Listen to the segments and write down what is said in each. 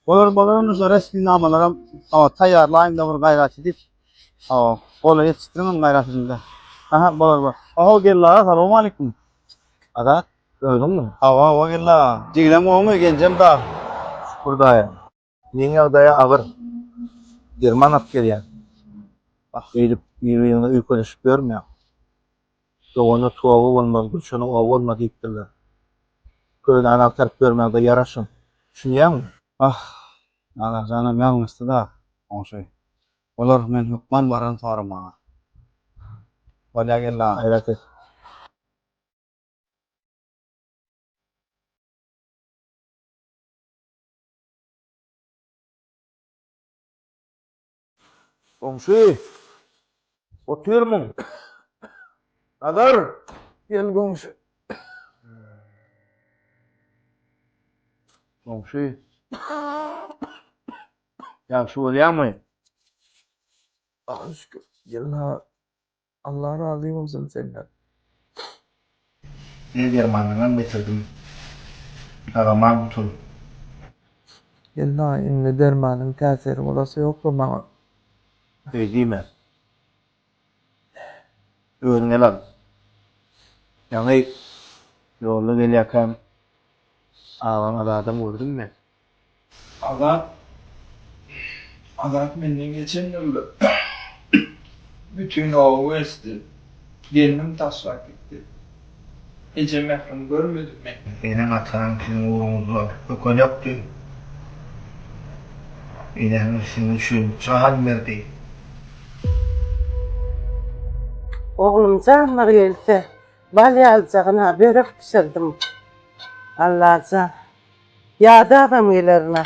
Bolar sonra resmi namalara taýýarlaýyn da bir gaýrat edip. Bola ýetişdiriň gaýratynda. Aha, bolar. Aha, gella. Assalamu alaykum. Ada, gördünmü? Hava gella. Diýlem oňmy genjem da. Buradaya. Niye odaya ağır? German at gelýär. Bak gelip ýygyny ýökülüşip görmýär. Dogony tuwagy bolmaz, şonu owa bolmaz diýipdirler. Köýden anaktarıp görmekde yaraşyn. Şunýarmy? Allah canım ýalňysdy da. Oňşy. Olar men hukman baran sorma. Bola gella. Hayrat et. Komşu. Oturma. Nadar. Gel komşu. Komşu. Ya şu bolýarmy? Şükür. Yalla Allah razı olsun senden. Ne German'dan bitirdim. Ağamam tutul. Yalla inne dermanın täsiri bolasa ýokmy maňa? Öýdime. Öňe lan. Ýani ýolda gelýärkem ağlama adam gördüm mi? Adam menden geçen ýylda bütün owu esti. Gelnim taşlap gitti. Ece mehrum görmedim men. Benim atan sizin oğlunuz var. Ökön yoktu. İnanın sizin için çahan verdi. Oğlum canlar gelse, balya alacağına börek pişirdim. Allah'a yağda adam gelerine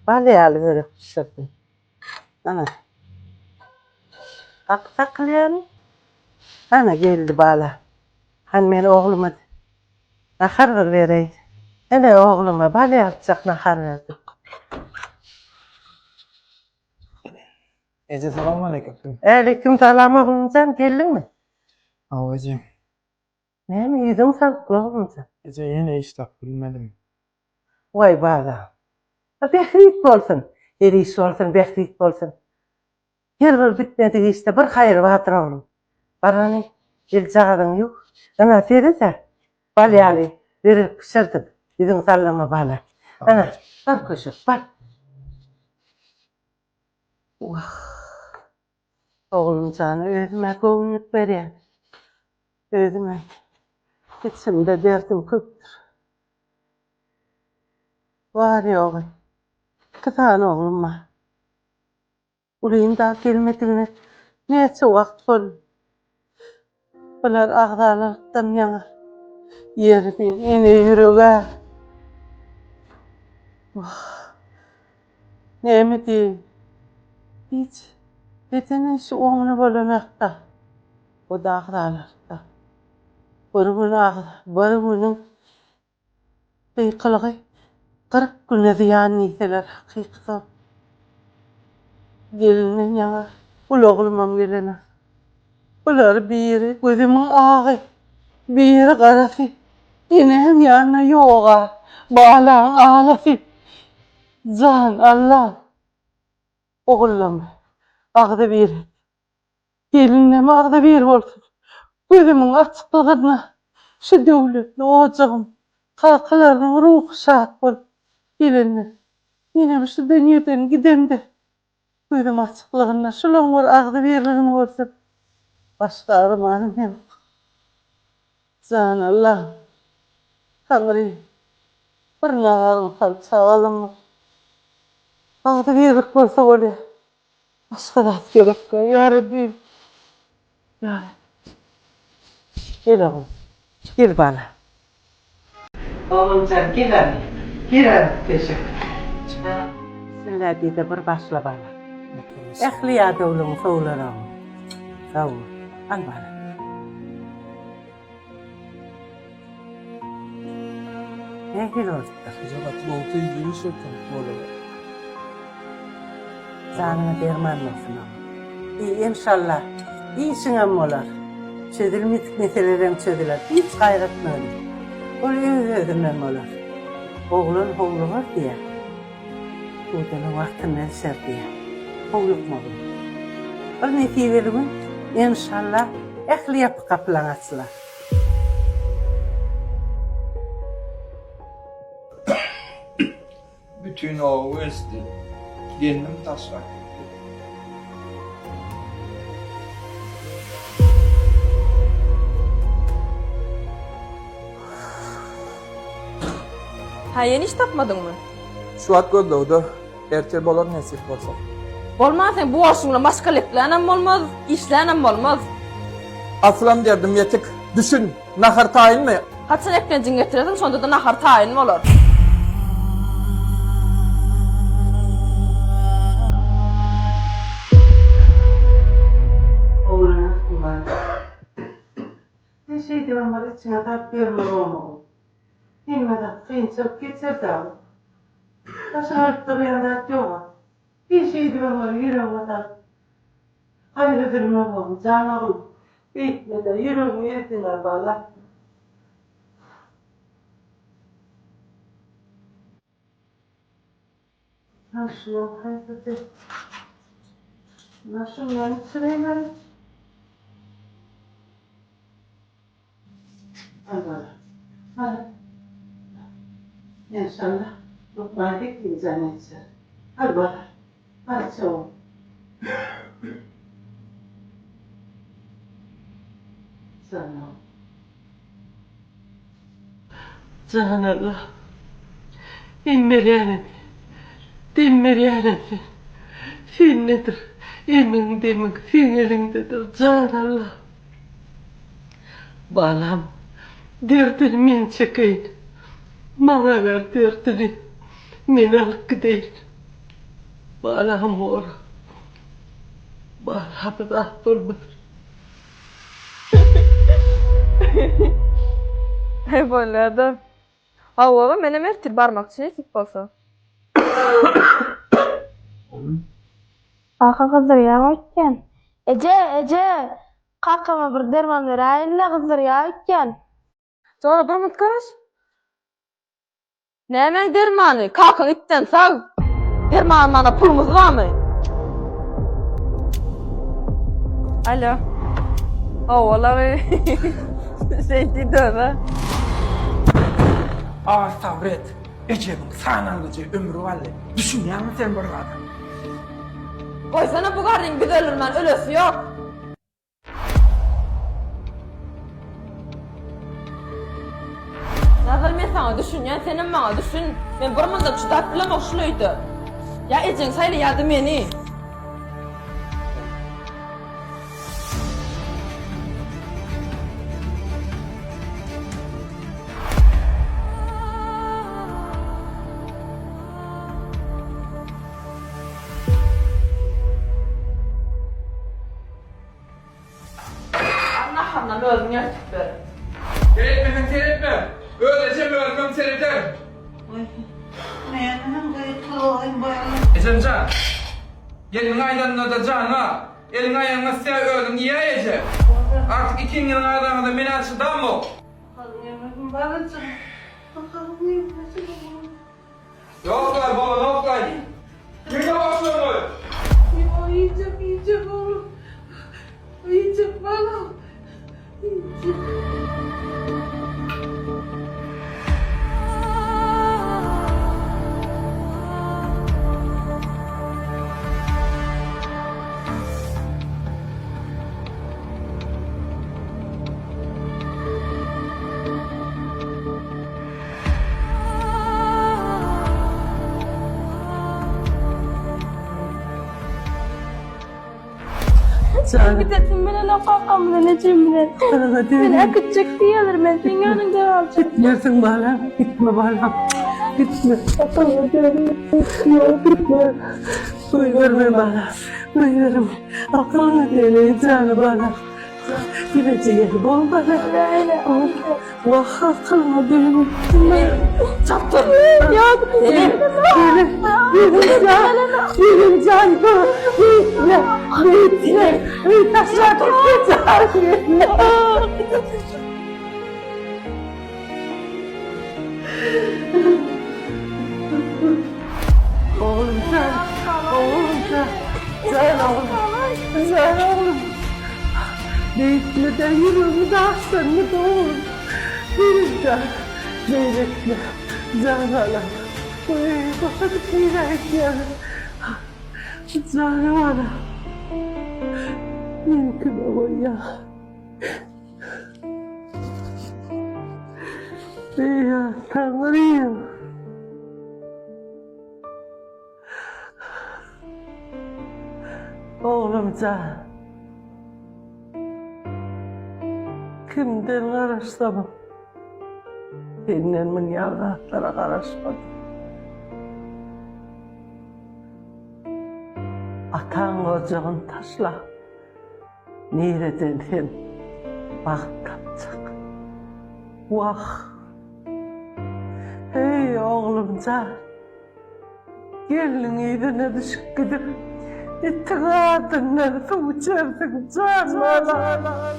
balyalı börek pişirdim. Ana. Saklıyan. Ana geldi bala. Hani ben oğluma nakar vereyim. Hele oğluma balya alacak nakar verdim. Ece selamun aleyküm. Aleyküm selam oğlum sen geldin mi? Avacım. Ne mi yedin sağlıklı oğlum sen? Ece yine iş bilmedim. Vay bana. Beklik olsun. Her iş olsun, beklik olsun. Her bitmedi işte bir hayır vardır oğlum. Bana el çağırdın yok. Ana söylese. Balyalı bir pişirdim. Dedim sallama bana. Ana bak kuşu bak. Oğlum sana özüme koğunluk veriyor. Özüme. İçimde derdim köptür. Var ya oğlum. 2 tane oğlum var. Ulayım da gelmediğine neyse vakit ol. Bunlar ağlarlardan yana. Yerimin eni yüreğe. Ne mi diyeyim? Hiç. Betenin şu oğlunu bölünekte. O da ağlarlarda. Bunun kıykılığı 40 güne ziyan neyseler hakikaten. Gelinin yana. Ul oğlumam gelene. Ular biri gözümün ağı. Biri karası. İneğin yanına yoğa. Bağlan ağlası. Can Allah. Oğlum. Ağda bir. Gelinleme ağda bir olsun. Gözümün açıklığına. Şu devletli ocağım. Kalkılarının ruhu şahat ol. Gelinle. Yine şu dünyadan giden de. Gözüm açıklığına. Şulan var ağda birliğin olsun. Başka armağanım yok. Can Allah. Tanrı. Bir nağarın kalçağalım. Ağda birlik olsa oluyor. Başka da gerek yok. Ya Rabbi. Ya Rabbi. Gel oğlum. Gel bana. Oğlum sen gel abi. Gel abi. Teşekkür. Sen de bir başla bana. Ehliya oğlum soğular oğlum. Sağ ol. Al bana. Ne gel olsun. Acaba bu ilgili söktüm. Böyle. Canına derman olsun ama. İnşallah. İyisine olar. Çözülmedik meselelerim çözüler. Hiç gayretmedim. O özünden olar. Oğlun oğlu var diye. Udana vaktinden serdiye. Kovlukmadım. Bir neti verimin, inşallah ehli yapı kapılan açılar. Bütün o özdi. Gelinin taşlak etti. Ha yeni iş tapmadın mı? Şu at gördü. Ertel bolar nasip olsa. Olmaz sen bu olsunla başka leplenem olmaz, işlenem olmaz. Aslan derdim yetik. Düşün. Nahar tayin mi? Kaçın ekmencin getirirdim sonunda da nahar tayin mi olur? Oğlana kullan. Ne şey diyorum var içine tap verme olmalı. Bilmeden kıyınçak geçer dağılır. Taşarıkta bir yandan yok. Bir şey diyorum var yüreğime hayırdır mı oğlum, can oğlum. Bitmeden yüreğimi yediler valla. Nasıl hayırdır? Nasıl yani sırayla? Hadi. Hadi. İnşallah bu bardak insan içer. Hadi bak. Hadi çoğum. Sana. Can Allah. İmmir yani. Dimmir yani. Fin nedir? Emin demek fin elindedir. Can Allah. Balam. Derdini men çekeyim. Bana ver derdini. Men alıp gideyim. Balam or. Balam da bulmur. Hep oynadım. Hava menem ertir barmakçı ekip bolsa. Aka kızdır ya ötken. Ece. Kakama bir derman ver ayınla kızdır ya ötken. Sonra bir mutkaş. Ne hemen dermanı? Kalkın itten sağ. Derman bana pulumuz var mı? Alo. Oğlan seni dövme. Ağır sabret. Ece'nin sağlanıcı ömrü valle. Düşün ya mı sen burada? Koysana bu garın bir ölürmen ölüsü yok. Nazar men sana düşün ya senin bana düşün. Ben burmanda çıdak bilen oşluydu. Ya Ecen sayla yardım meni. Allah'ımla öldüm gerçekten. Seyretme. Öylece mi ölmem seyreder? Meğenim gayet olayım bayanım. Ecemcan. Gelin aydanına da cana. Elin ayağına siyah öldün niye Ece? Artık 2 yılın adamı da beni açıdan mı? Yemedim babacığım. Bakalım neyse. Yoklar baba yoklar. Yine başlıyor. Yiyecek oğlum. Yiyecek bana. Yiyecek. Bir dedim bile kakam bile necim bile. Ben akıtacak diyelim ben senin yanında alacağım. Gitmesin balam. Gitme balam. Gitme. Gitme. Buyurma balam. Buyurma. Aklını deli canı balam. Gideceğim bol balam. Vah aklını deli. Çaptır. Yok. Benim canım. Gitme. Taşlar oğlum Güzel oğlum. Değişmeden yürüyümü de açsan mı doğru? Yürüyeceğim. Değişme. Canala. Uy, bakın değişme. Canala. Mümkün o ya. Ya Tanrım. Oğlumca. Kimden araştamam. Senden min yalvatlara araşmadım. Atan ocağın taşla. Nereden hem vakit kapacak. Vah. Hey oğlumca. Gelin evine düşüp gidip İttiğadından su içersin canına.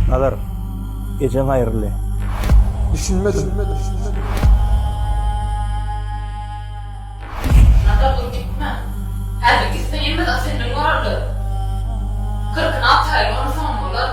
Nazar, gecen hayırlı. Nada dur gitme. Hadi gitsen yemeden senin vardı. 40'ını at hayır onu son olur.